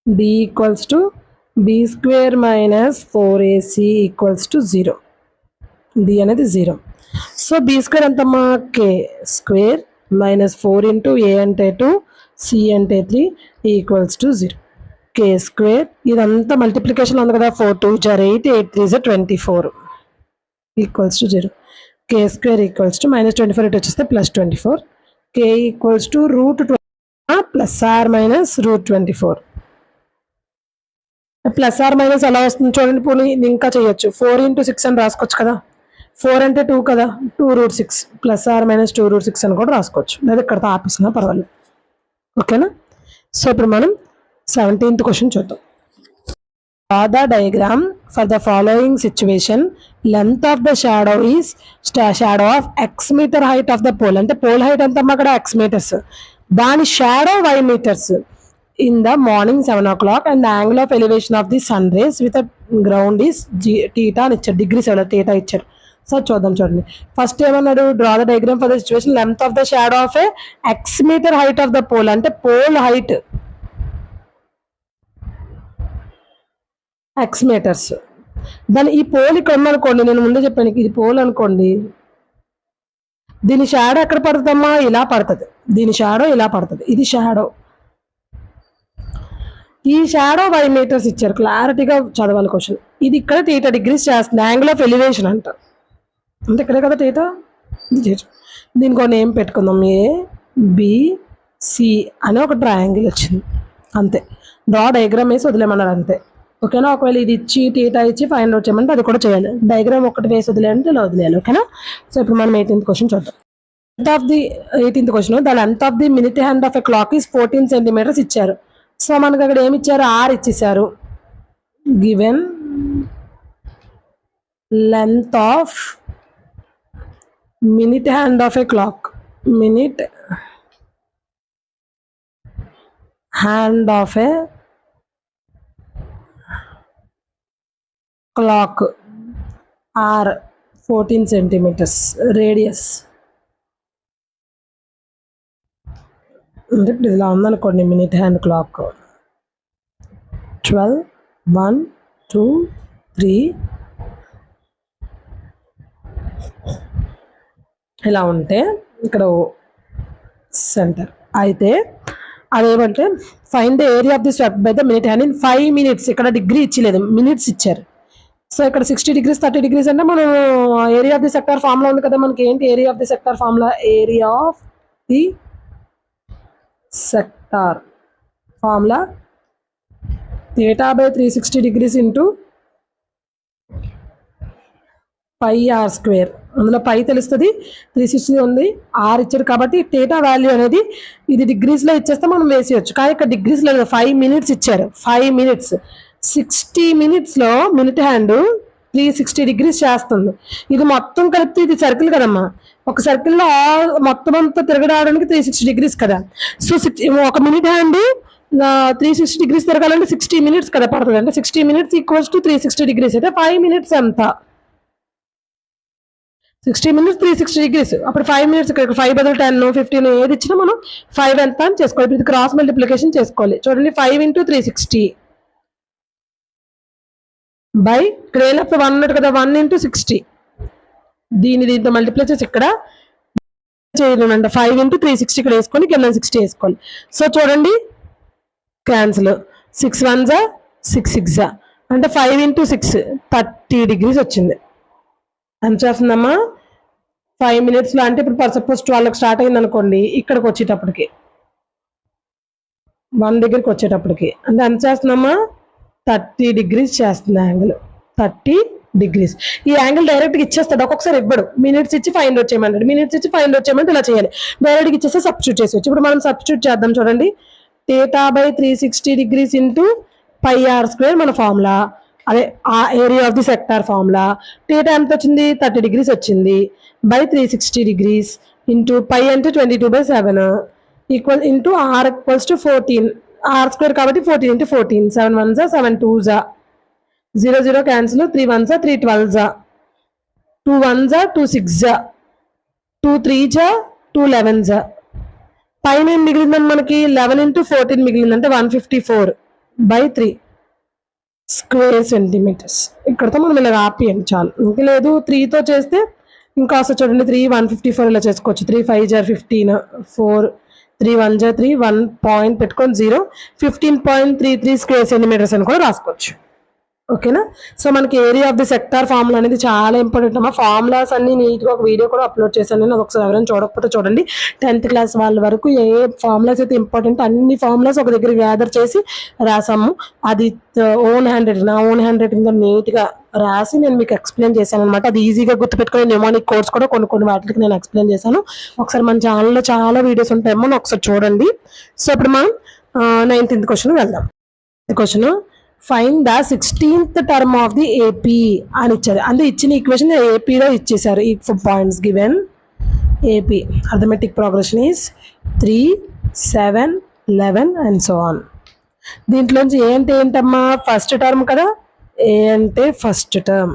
S1: d equals to b² - 4ac equals to 0. d అనేది 0. So B square ఎంతమ్మా K square minus 4 into A అంటే 2 సి అంటే 3 ఈక్వల్స్ టు 0. కే స్క్వేర్ ఇదంతా multiplication ఉంది కదా 4 2 జర్ 8 8 3 జర్ 24 equals to 0. K square equals to minus 24 ఇటు వచ్చేస్తే plus 24. K equals to root plus or minus root 24. Plus or minus ఎలా వస్తుంది చూడండి. పోనీ ఇంకా చేయొచ్చు. 4 ఇంటూ 6 అని రాసుకోవచ్చు కదా. 4 అంటే 2 కదా, 2 root 6 plus or minus 2 root 6 అని కూడా రాసుకోవచ్చు. లేదా ఇక్కడతో ఆపేసినా పర్వాలేదు. ఓకేనా. సో ఇప్పుడు మనం 17th క్వశ్చన్ చూద్దాం. Draw the diagram for the following situation. Length of the shadow is shadow of x meter height of the pole. అంటే pole height అంతా అక్కడ x meters. దాని shadow y meters. In the morning 7 o'clock and the angle of elevation of the sun rays with the ground is theta అని ఇచ్చారు. Degrees theta ఇచ్చారు. So చూద్దాం చూడండి. First ఏమన్నాడు, draw the diagram for the situation length of the shadow of a X metre height of the pole. అంటే pole height X metres. దాని ఈ pole ఇక్కడ ఉందనుకోండి, నేను ముందే చెప్పాను ఇది పోల్ అనుకోండి. దీని షాడో ఎక్కడ పడుతుందమ్మా, ఇలా పడుతుంది. దీని షాడో ఇలా పడుతుంది. ఇది షాడో. ఈ షాడో 5 మీటర్స్ ఇచ్చారు. క్లారిటీగా చదవాలి క్వశ్చన్. ఇది ఇక్కడ థీటా డిగ్రీస్ చేస్తుంది. యాంగిల్ ఆఫ్ ఎలివేషన్ అంట. అంటే ఇక్కడే కదా థీటా. దీనికి ఒక నేమ్ పెట్టుకుందాం. ఏబిసి అని ఒక ట్రయాంగిల్ వచ్చింది. అంతే. డ్రా డయాగ్రామ్ వేసి వదిలేమన్నారు అంతే. ఓకేనా. ఒకవేళ ఇది ఇచ్చి థీటా ఇచ్చి ఫైండ్ అవుట్ చేయమంటే అది కూడా చేయాలి. డయాగ్రామ్ ఒకటి వేసి వదిలేయంటే ఇలా వదిలేయాలి. ఓకేనా. సో ఇప్పుడు మనం 18th క్వశ్చన్ చూద్దాం. Length of the 18th question, the length of the minute hand of a clock is 14 centimetres ఇచ్చారు. సో మనకు అక్కడ ఏమి ఇచ్చారు, ఆర్ ఇచ్చేసారు. Given length of minute hand of a clock, minute hand of a clock are 14 centimeters radius. అంటే ఇప్పుడు ఇలా ఉందనుకోండి మినిట్ హ్యాండ్ క్లాక్ 12 1 2 3 ఇలా ఉంటే ఇక్కడ సెంటర్ అయితే అదేమంటే find the area of the swept by the minute hand in 5 minutes. ఇక్కడ డిగ్రీ ఇచ్చలేదు, మినిట్స్ ఇచ్చారు. సో ఇక్కడ 60 degrees 30 degrees అంటే మనం area of the sector formula ఉంది కదా. మనకి ఏంటి area of the sector formula, area of the sector formula theta by 360 degrees into pi are square. అందులో పై తెలుస్తుంది, 360 ఉంది, ఆర్ ఇచ్చారు కాబట్టి థీటా వాల్యూ అనేది ఇది డిగ్రీస్లో ఇచ్చేస్తే మనం వేసేయచ్చు. కానీ ఇక్కడ డిగ్రీస్లో 5 minutes ఇచ్చారు. 5 minutes 60 minutesలో మినిట్ హ్యాండ్ 360 degrees చేస్తుంది. ఇది మొత్తం కలిపితే ఇది సర్కిల్ కదమ్మా. ఒక సర్కిల్లో మొత్తం అంతా తిరగడానికి 360 degrees కదా. సో ఒక మినిట్ హ్యాండ్ 360 degrees తిరగాలంటే 60 minutes కదా పడుతుంది. అంటే 60 minutes ఈక్వల్స్ టు 360 degrees. అయితే 5 minutes ఎంత, 60 minutes 360 degrees. అప్పుడు 5 minutes ఇక్కడ 5 బదులు 10 15 ఏది ఇచ్చినా మనం 5 ఎంత అని చేసుకోవాలి. ఇది క్రాస్ మల్టిప్లికేషన్ చేసుకోవాలి. చూడండి 5 into 360 బై ఇక్కడ ఏలప్పుడు 1 ఉన్నట్టు కదా, 1 into 60. దీంతో మల్టిప్లై చేసి ఇక్కడ చేయాలంట. 5 into 360 ఇక్కడ వేసుకొని కింద 60 వేసుకోవాలి. సో చూడండి క్యాన్సిల్. 6 1s 6 6 అంటే 5 into 6 30 degrees వచ్చింది. ఎంత చేస్తుందమ్మా 5 minutesలో. అంటే ఇప్పుడు సపోజ్ 12కి స్టార్ట్ అయింది అనుకోండి, ఇక్కడికి వచ్చేటప్పటికి 1 దగ్గరికి వచ్చేటప్పటికి అంటే ఎంత చేస్తుందమ్మా 30 degrees చేస్తుంది యాంగిల్. 30 degrees. ఈ యాంగిల్ డైరెక్ట్గా ఇచ్చేస్తాడు, ఒక్కొక్కసారి ఇవ్వడు. మినిట్స్ ఇచ్చి ఫైండ్ అవుట్ చేయమంటాడు, మినిట్స్ ఇచ్చి ఫైండ్ అవుట్ చేయమంటే ఇలా చేయాలి. డైరెక్ట్గా ఇచ్చేస్తే సబ్స్టిట్యూట్ చేసేవచ్చు. ఇప్పుడు మనం సబ్స్టిట్యూట్ చేద్దాం. చూడండి theta by 360 degrees into pi are square మన ఫార్ములా, అదే ఆ area of the sector formula. Theta ఎంత వచ్చింది 30 degrees వచ్చింది. బై 360 degrees ఇంటూ పై అంటే 22/7 equal into r equals to 14. R square కాబట్టి 14 into 14. 7 1s 7 2s 0 0 cancel. 3 1s 3 12s 2 1s 2 6s 2 3s 2 11s. పైన ఏం మిగిలిందని మనకి 11 into 14 మిగిలిందంటే 154/3 స్క్వేర్ సెంటీమీటర్స్. ఇక్కడతో మనం ఇలా ఆపియండి చాలు. ఇంక లేదు 3తో చేస్తే ఇంకా వస్తుంది చూడండి 3 154 ఇలా చేసుకోవచ్చు. 3 5 జర్ 15 4 3 1 జర్ 3 1 పాయింట్ పెట్టుకొని 0 15.33 స్క్వేర్ సెంటీమీటర్స్ అని కూడా రాసుకోవచ్చు. ఓకేనా. సో మనకి area of the sector formula అనేది చాలా ఇంపార్టెంట్ అమ్మా. ఫార్ములాస్ అన్ని నీట్గా ఒక వీడియో కూడా అప్లోడ్ చేశాను నేను, అది ఒకసారి ఎవరైనా చూడకపోతే చూడండి. 10th క్లాస్ వాళ్ళ వరకు ఏ ఫార్ములాస్ అయితే ఇంపార్టెంట్ అన్ని ఫార్ములాస్ ఒక దగ్గర గ్యాదర్ చేసి రాసాము. అది ఓన్ హ్యాండ్ రైటింగ్, నా ఓన్ హ్యాండ్ రైటింగ్లో నీట్గా రాసి నేను మీకు ఎక్స్ప్లెయిన్ చేశాను అనమాట. అది ఈజీగా గుర్తుపెట్టుకునే న్యూమానిక్ కోడ్స్ కూడా కొన్ని వాటికి నేను ఎక్స్ప్లెయిన్ చేశాను. ఒకసారి మన ఛానల్లో చాలా వీడియోస్ ఉంటాయేమో ఒకసారి చూడండి. సో ఇప్పుడు మనం 19th క్వశ్చన్ వెళ్దాం. Question find the 16th term of the AP అని ఇచ్చారు. అంటే ఇచ్చిన ఈక్వేషన్ ఏపీలో ఇచ్చేసారు. ఈ points given AP arithmetic progression is 3 7 11 and so on. దీంట్లోంచి ఏ అంటే ఏంటమ్మా ఫస్ట్ టర్మ్ కదా, ఏ అంటే first term.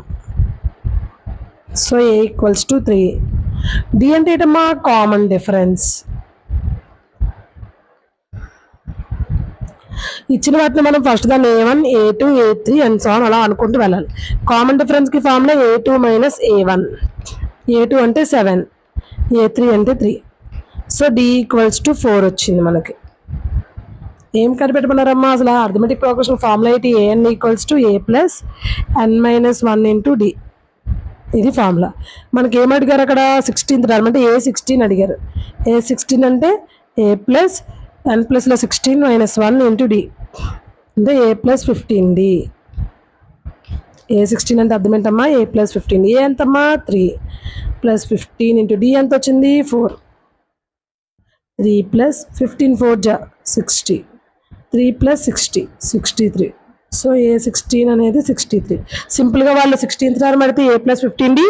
S1: So A equals to 3. D అంటే ఏంటమ్మా కామన్ డిఫరెన్స్. ఇచ్చిన వాటిని మనం ఫస్ట్ దాన్ని A1 A2 A3 and so on అలా అనుకుంటూ వెళ్ళాలి. Common డిఫరెన్స్కి formula A2 minus A1. A2 అంటే 7, A3 అంటే 3. సో D ఈక్వల్స్ టు 4 వచ్చింది మనకి. ఏం కనిపెట్టమన్నారమ్మా అసలు అర్థమెటిక్ ప్రోగ్రెషన్ ఫార్ములా ఏంటి? AN equals to A plus N minus 1 into D. ఇది ఫార్ములా. మనకి ఏం అడిగారు అక్కడ 16th టర్మ్ అంటే A16 అడిగారు. A16 అంటే A ప్లస్ n ప్లస్లో 16 మైనస్ 1 ఇంటూ డి అంటే ఏ ప్లస్ 15D. A16 అంటే అర్థం ఏంటమ్మా ఏ ప్లస్ 15. ఏ ఎంతమ్మా 3 ప్లస్ 15 ఇంటూ డి ఎంత వచ్చింది 4. 3 ప్లస్ 15 4 జా 60, 3 ప్లస్ 60 63. సో A16 అనేది 63. సింపుల్గా వాళ్ళు 16th టర్మ్ అడితే ఏ ప్లస్ 15D,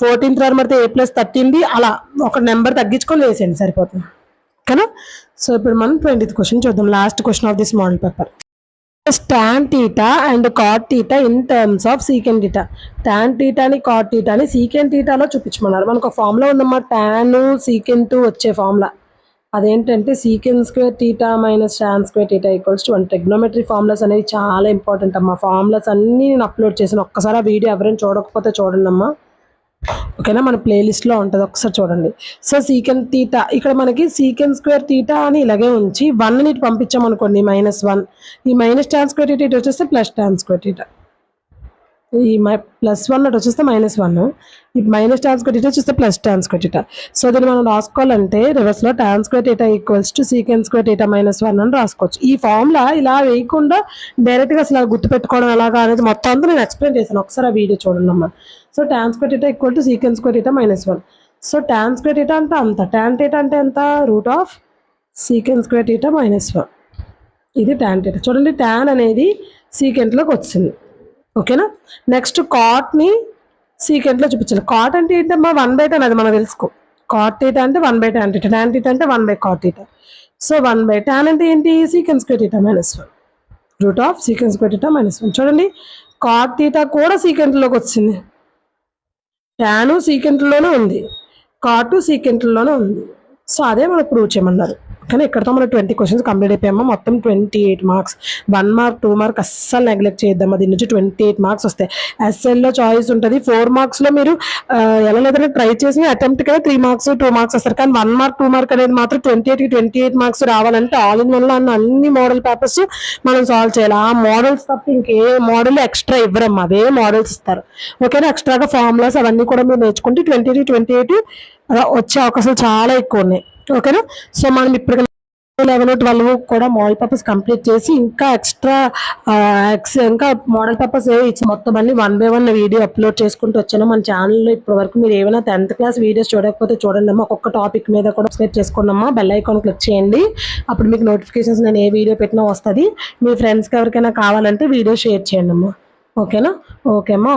S1: 14th టర్మ్ అడితే ఏ ప్లస్ 13D, అలా ఒక నెంబర్ తగ్గించుకొని వేసేయండి సరిపోతుంది కదా. సో ఇప్పుడు మనం 20th క్వశ్చన్ చూద్దాం. Last question of this model paper. tan theta and cot theta in terms of secant theta. tan theta ని cot theta ని secant theta లో చూపించమన్నారు. మనకు ఒక ఫార్ములా ఉందమ్మా tan secant వచ్చే ఫార్ములా. అదేంటంటే secant square theta minus tan square theta equals to 1. Trigonometry formulas అనేవి చాలా ఇంపార్టెంట్ అమ్మా. ఫార్ములాస్ అన్నీ నేను అప్లోడ్ చేశాను. ఒక్కసారి ఆ వీడియో ఎవరైనా చూడకపోతే చూడండి అమ్మా. ఓకేనా, మన ప్లేలిస్ట్లో ఉంటుంది ఒకసారి చూడండి. సో సీకెంట్ తీటా ఇక్కడ మనకి సీకెంట్ స్క్వేర్ తీటా అని ఇలాగే ఉంచి 1 ఇటు పంపించామనుకోండి -1. ఈ మైనస్ tan స్క్వేర్ తీటా ఇటు వచ్చేస్తే ప్లస్ tan స్క్వేర్ తీటా. ఈ +1 అటు వచ్చేస్తే -1. ఈ మైనస్ tan స్క్వేర్ తీటా వచ్చేస్తే plus tan square theta. So దీన్ని మనం రాసుకోవాలంటే రివర్స్లో tan square theta equals to secant square theta -1 అని రాసుకోవచ్చు. ఈ ఫార్ములా ఇలా వేయకుండా డైరెక్ట్గా అసలు గుర్తుపెట్టుకోవడం ఎలాగా అనేది మొత్తం అంతా నేను ఎక్స్ప్లెయిన్ చేశాను. ఒకసారి ఆ వీడియో చూడండి అమ్మా. So tan square theta equal to secant square theta -1. So tan square theta అంటే అంత, tan తీటా అంటే ఎంత root of secant square theta -1. ఇది tan తీటా. చూడండి tan అనేది సీకెంట్లోకి వచ్చింది. ఓకేనా. నెక్స్ట్ కాట్ని సీకెంట్లో చూపించాలి. కాట్ అంటే ఏంటమ్మా 1/tan, అది మనం తెలుసుకో. కాట్ తీటా అంటే 1/tan తీటా, tan తీటా అంటే 1/cot తీటా. సో 1/tan అంటే ఏంటి secant square theta -1 root of secant square theta -1. చూడండి కాట్ తీటా కూడా సీకెంట్లోకి వచ్చింది. ట్యాను సీకెంట్లోనే ఉంది, కాటు సీకెంట్లోనే ఉంది. సో అదే మనం ప్రూవ్ చేయమన్నారు. కానీ ఇక్కడతో మనం 20 క్వశ్చన్స్ కంప్లీట్ అయిపోయామా. మొత్తం 28 మార్క్స్. 1 మార్క్ 2 మార్క్ అస్సలు నెగ్లెక్ట్ చేద్దామా. దీని నుంచి 28 మార్క్స్ వస్తాయి. ఎస్ఎల్లో చాయిస్ ఉంటుంది. 4 మార్క్స్లో మీరు ఎలా లేదంటే ట్రై చేసి అటెంప్ట్ కదా 3 మార్క్స్ 2 మార్క్స్ వస్తారు. కానీ 1 మార్క్ 2 మార్క్ అనేది మాత్రం 28 మార్క్స్ రావాలంటే ఆల్ ఇన్ వన్లో అన్ని మోడల్ పేపర్స్ మనం సాల్వ్ చేయాలి. ఆ మోడల్స్ తప్ప ఇంకే మోడల్ ఎక్స్ట్రా ఇవ్వరమ్మా, అవే మోడల్స్ ఇస్తారు. ఓకేనా. ఎక్స్ట్రాగా ఫార్ములాస్ అవన్నీ కూడా మీరు నేర్చుకుంటే 28 వచ్చే అవకాశాలు చాలా ఎక్కువ ఉన్నాయి. ఓకేనా. సో మనం ఇప్పుడు 11, 12 కూడా మోడల్ పేపర్స్ కంప్లీట్ చేసి ఇంకా ఎక్స్ట్రా ఇంకా మోడల్ పేపర్స్ ఇచ్చి మొత్తం అన్ని 1 by 1 వీడియో అప్లోడ్ చేసుకుంటూ వచ్చాను మన ఛానల్లో. ఇప్పటి వరకు మీరు ఏమైనా 10th క్లాస్ వీడియోస్ చూడకపోతే చూడండి అమ్మా. ఒక్కొక్క టాపిక్ మీద కూడా సబ్స్క్రైబ్ చేసుకోండి అమ్మా. బెల్ ఐకాన్ క్లిక్ చేయండి. అప్పుడు మీకు నోటిఫికేషన్స్ నేను ఏ వీడియో పెట్టినా వస్తుంది. మీ ఫ్రెండ్స్కి ఎవరికైనా కావాలంటే వీడియో షేర్ చేయండి అమ్మా. ఓకేనా. ఓకే అమ్మా.